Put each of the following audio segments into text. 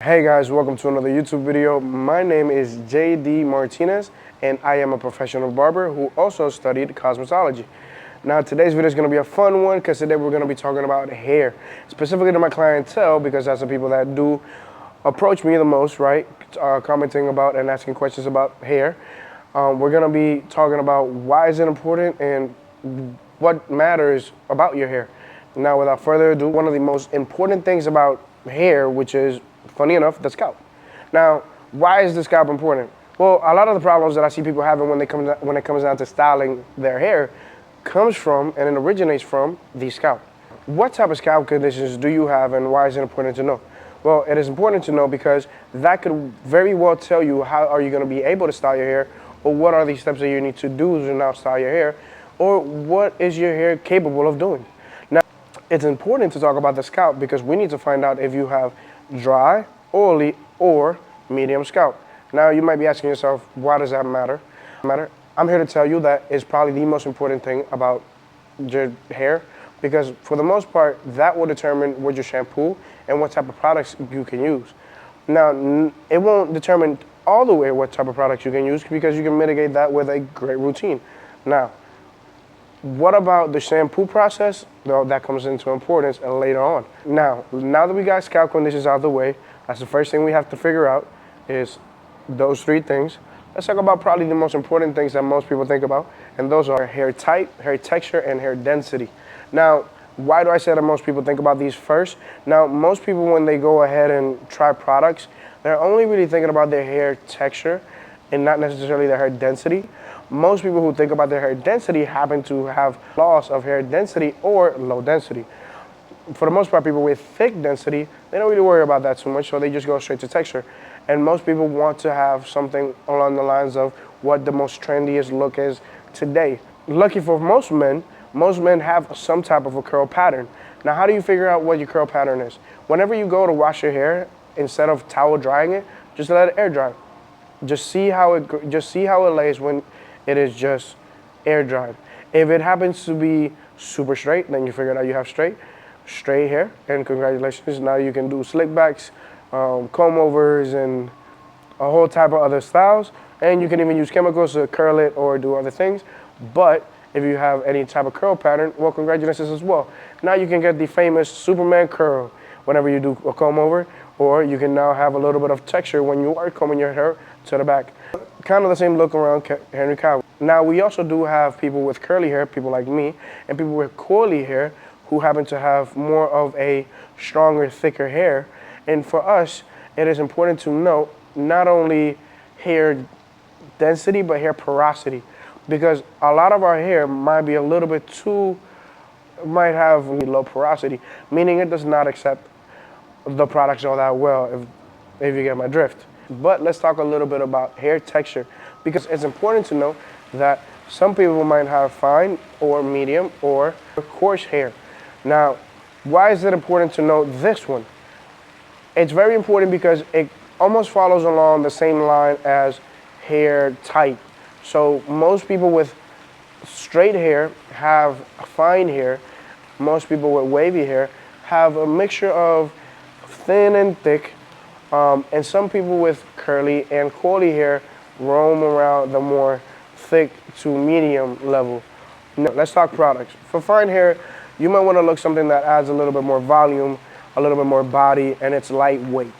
Hey guys, welcome to another YouTube video. My name is JD Martinez and I am a professional barber who also studied cosmetology. Now today's video is going to be a fun one because today we're going to be talking about hair, specifically to my clientele because that's the people that do approach me the most, right? Commenting about and asking questions about hair. We're going to be talking about why is it important and what matters about your hair. Now without further ado, one of the most important things about hair, which is funny enough, the scalp. Now, why is the scalp important? Well, a lot of the problems that I see people having when it comes down to styling their hair comes from and it originates from the scalp. What type of scalp conditions do you have and why is it important to know? Well, it is important to know because that could very well tell you how are you going to be able to style your hair, or what are the steps that you need to do to now style your hair, or what is your hair capable of doing. Now, it's important to talk about the scalp because we need to find out if you have dry, oily, or medium scalp. Now you might be asking yourself, why does that matter? I'm here to tell you that it's probably the most important thing about your hair because for the most part, that will determine what your shampoo and what type of products you can use. Now, it won't determine all the way what type of products you can use because you can mitigate that with a great routine. Now, what about the shampoo process? Though that comes into importance later on. Now that we got scalp conditions out of the way, that's the first thing we have to figure out is those three things. Let's talk about probably the most important things that most people think about, and those are hair type, hair texture, and hair density. Now, why do I say that most people think about these first? Now, most people when they go ahead and try products, they're only really thinking about their hair texture and not necessarily their hair density. Most people who think about their hair density happen to have loss of hair density or low density. For the most part, people with thick density, they don't really worry about that too much, so they just go straight to texture. And most people want to have something along the lines of what the most trendiest look is today. Lucky for most men have some type of a curl pattern. Now, how do you figure out what your curl pattern is? Whenever you go to wash your hair, instead of towel drying it, just let it air dry. Just see how it lays when it is just air dried. If it happens to be super straight, then you figure out you have straight hair, and congratulations. Now you can do slick backs, comb overs, and a whole type of other styles. And you can even use chemicals to curl it or do other things. But if you have any type of curl pattern, well, congratulations as well. Now you can get the famous Superman curl whenever you do a comb over, or you can now have a little bit of texture when you are combing your hair to the back. Kind of the same look around Henry Cavill. Now we also do have people with curly hair, people like me, and people with coily hair who happen to have more of a stronger, thicker hair. And for us, it is important to note not only hair density, but hair porosity. Because a lot of our hair might be a little bit might have low porosity, meaning it does not accept the products all that well, if you get my drift. But let's talk a little bit about hair texture, because it's important to know that some people might have fine or medium or coarse hair. Now, why is it important to know this one? It's very important because it almost follows along the same line as hair type. So most people with straight hair have fine hair. Most people with wavy hair have a mixture of thin and thick. And some people with curly and coily hair roam around the more thick to medium level. Now, let's talk products. For fine hair, you might want to look something that adds a little bit more volume, a little bit more body, and it's lightweight.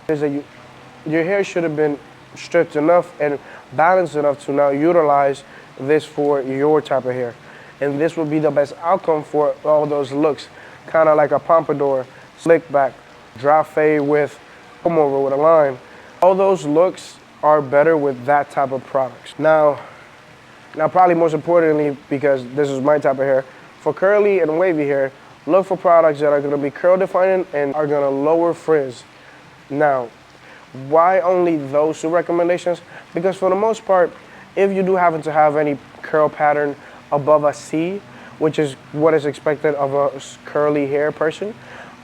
Your hair should have been stripped enough and balanced enough to now utilize this for your type of hair. And this will be the best outcome for all those looks, kind of like a pompadour, slick back, dry fade with comb over with a line. All those looks are better with that type of products. Now probably most importantly, because this is my type of hair, for curly and wavy hair, look for products that are going to be curl defining and are going to lower frizz. Now, why only those two recommendations? Because for the most part, if you do happen to have any curl pattern above a C, which is what is expected of a curly hair person,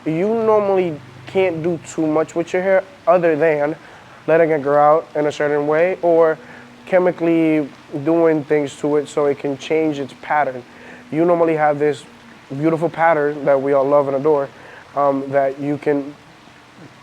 you normally can't do too much with your hair other than letting it grow out in a certain way or chemically doing things to it so it can change its pattern. You normally have this beautiful pattern that we all love and adore that you can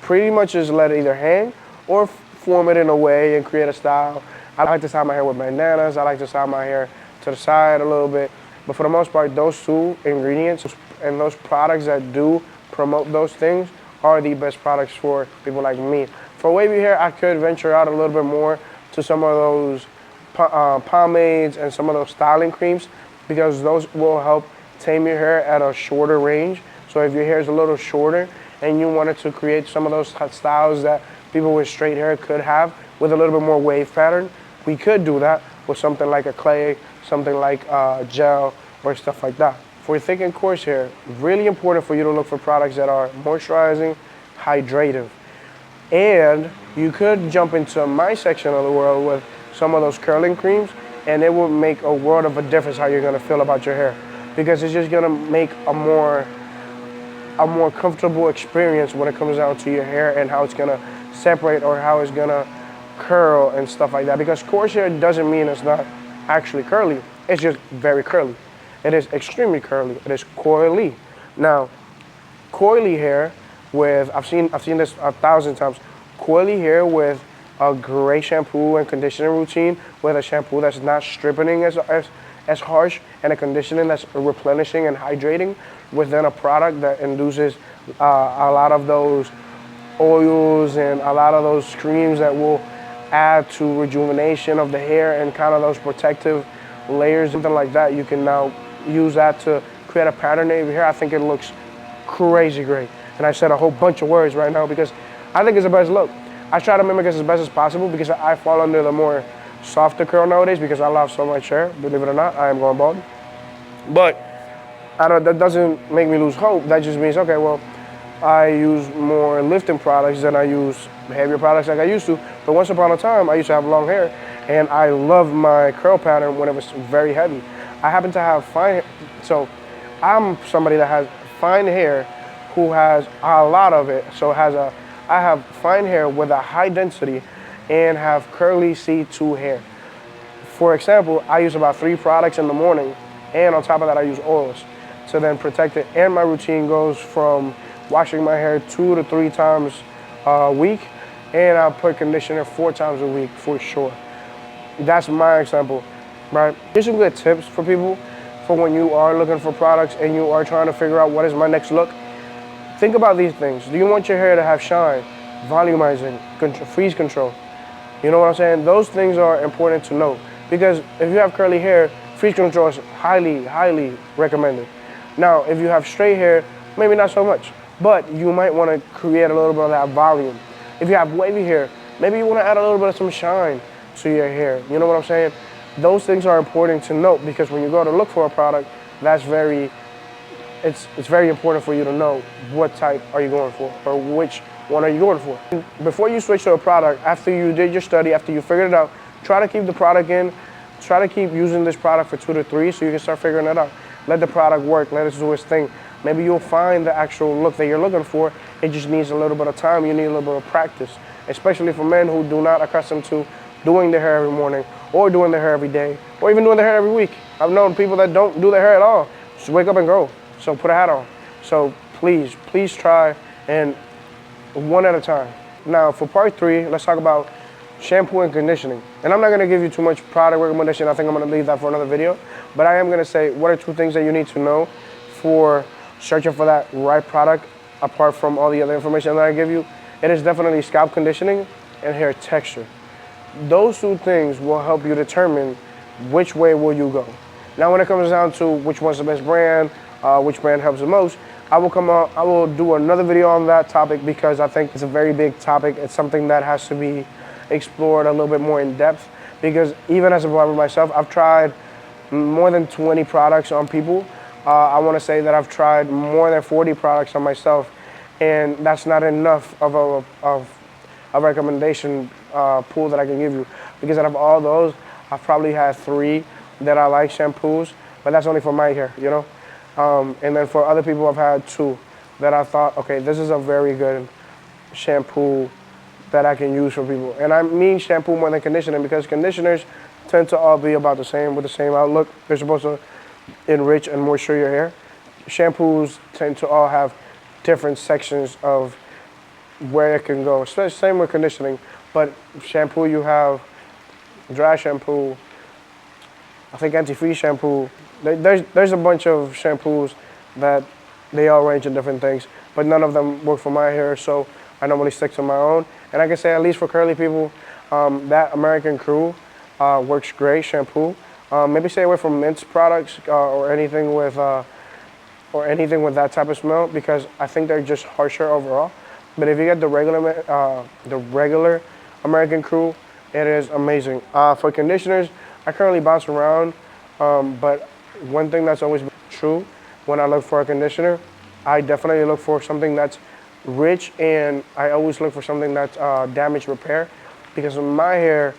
pretty much just let it either hang or form it in a way and create a style. I like to style my hair with bandanas. I like to style my hair to the side a little bit. But for the most part, those two ingredients and those products that do promote those things are the best products for people like me. For wavy hair, I could venture out a little bit more to some of those pomades and some of those styling creams, because those will help tame your hair at a shorter range. So if your hair is a little shorter and you wanted to create some of those styles that people with straight hair could have with a little bit more wave pattern, we could do that with something like a clay, something like gel, or stuff like that. For thick and coarse hair, really important for you to look for products that are moisturizing, hydrative. And you could jump into my section of the world with some of those curling creams, and it will make a world of a difference how you're gonna feel about your hair, because it's just gonna make a more comfortable experience when it comes down to your hair and how it's gonna separate or how it's gonna curl and stuff like that. Because coarse hair doesn't mean it's not actually curly, it's just very curly. It is extremely curly, it is coily. Now, coily hair with, I've seen this 1,000 times, coily hair with a great shampoo and conditioning routine, with a shampoo that's not stripping as harsh, and a conditioning that's replenishing and hydrating, within a product that induces a lot of those oils and a lot of those creams that will add to rejuvenation of the hair and kind of those protective layers, something like that. You can now use that to create a pattern in your hair. I think it looks crazy great. And I said a whole bunch of words right now because I think it's the best look. I try to mimic it as best as possible because I fall under the more softer curl nowadays because I love so much hair. Believe it or not, I am going bald. But that doesn't make me lose hope. That just means, okay, well, I use more lifting products than I use heavier products like I used to. But once upon a time, I used to have long hair, and I loved my curl pattern when it was very heavy. I happen to have fine, so I'm somebody that has fine hair who has a lot of it. So I have fine hair with a high density and have curly C2 hair. For example, I use about 3 products in the morning, and on top of that, I use oils to then protect it. And my routine goes from washing my hair 2 to 3 times a week, and I put conditioner 4 times a week for sure. That's my example, right? Here's some good tips for people for when you are looking for products and you are trying to figure out what is my next look. Think about these things. Do you want your hair to have shine, volumizing, freeze control? You know what I'm saying? Those things are important to know, because if you have curly hair, freeze control is highly, highly recommended. Now, if you have straight hair, maybe not so much, but you might want to create a little bit of that volume. If you have wavy hair, maybe you want to add a little bit of some shine to your hair. You know what I'm saying? Those things are important to note, because when you go to look for a product, it's very important for you to know what type are you going for, or which one are you going for. Before you switch to a product, after you did your study, after you figured it out, try to keep the product in, try to keep using this product for 2 to 3 so you can start figuring it out. Let the product work, let it do its thing. Maybe you'll find the actual look that you're looking for. It just needs a little bit of time. You need a little bit of practice, especially for men who do not accustomed to doing their hair every morning, or doing their hair every day, or even doing their hair every week. I've known people that don't do their hair at all. Just wake up and go. So put a hat on. So please try, and one at a time. Now for part 3, let's talk about shampoo and conditioning. And I'm not gonna give you too much product recommendation. I think I'm gonna leave that for another video. But I am gonna say what are 2 things that you need to know for searching for that right product, apart from all the other information that I give you. It is definitely scalp conditioning and hair texture. Those 2 things will help you determine which way will you go. Now when it comes down to which one's the best brand, which brand helps the most, I will do another video on that topic, because I think it's a very big topic. It's something that has to be explored a little bit more in depth, because even as a barber myself, I've tried more than 20 products on people. I want to say that I've tried more than 40 products on myself, and that's not enough of a recommendation pool that I can give you, because out of all those, I've probably had 3 that I like shampoos, but that's only for my hair, you know? And then for other people, I've had 2 that I thought, okay, this is a very good shampoo that I can use for people. And I mean shampoo more than conditioning, because conditioners tend to all be about the same, with the same outlook. They're supposed to enrich and moisture your hair. Shampoos tend to all have different sections of where it can go. Especially same with conditioning, but shampoo you have dry shampoo. I think anti-freeze shampoo. There's a bunch of shampoos that they all range in different things, but none of them work for my hair, so I normally stick to my own. And I can say at least for curly people, that American Crew works great shampoo. Maybe stay away from mints products or anything with that type of smell because I think they're just harsher overall. But if you get the regular American Crew, it is amazing. For conditioners, I currently bounce around, but one thing that's always been true when I look for a conditioner, I definitely look for something that's rich, and I always look for something that's damage repair because my hair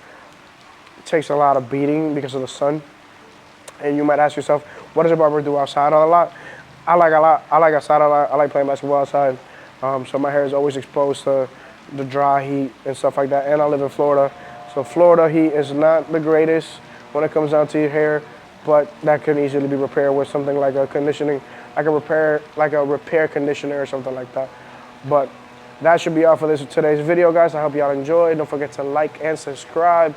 takes a lot of beating because of the sun. And you might ask yourself, what does a barber do outside a lot? I like outside a lot. I like playing basketball outside. So my hair is always exposed to the dry heat and stuff like that. And I live in Florida. So Florida heat is not the greatest when it comes down to your hair, but that can easily be repaired with something like a conditioning, like a repair conditioner or something like that. But that should be all for today's video, guys. I hope y'all enjoyed. Don't forget to like and subscribe.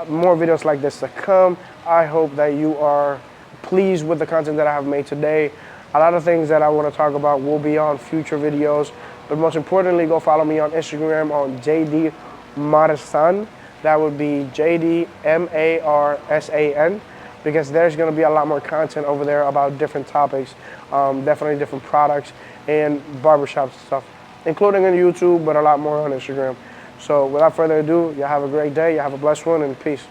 More videos like this to come. I hope that you are pleased with the content that I have made today. A lot of things that I want to talk about will be on future videos. But most importantly, go follow me on Instagram on JD Marsan. That would be JDMARSAN, because there's going to be a lot more content over there about different topics, definitely different products and barbershop stuff, including on YouTube, but a lot more on Instagram. So without further ado, y'all have a great day. Y'all have a blessed one, and peace.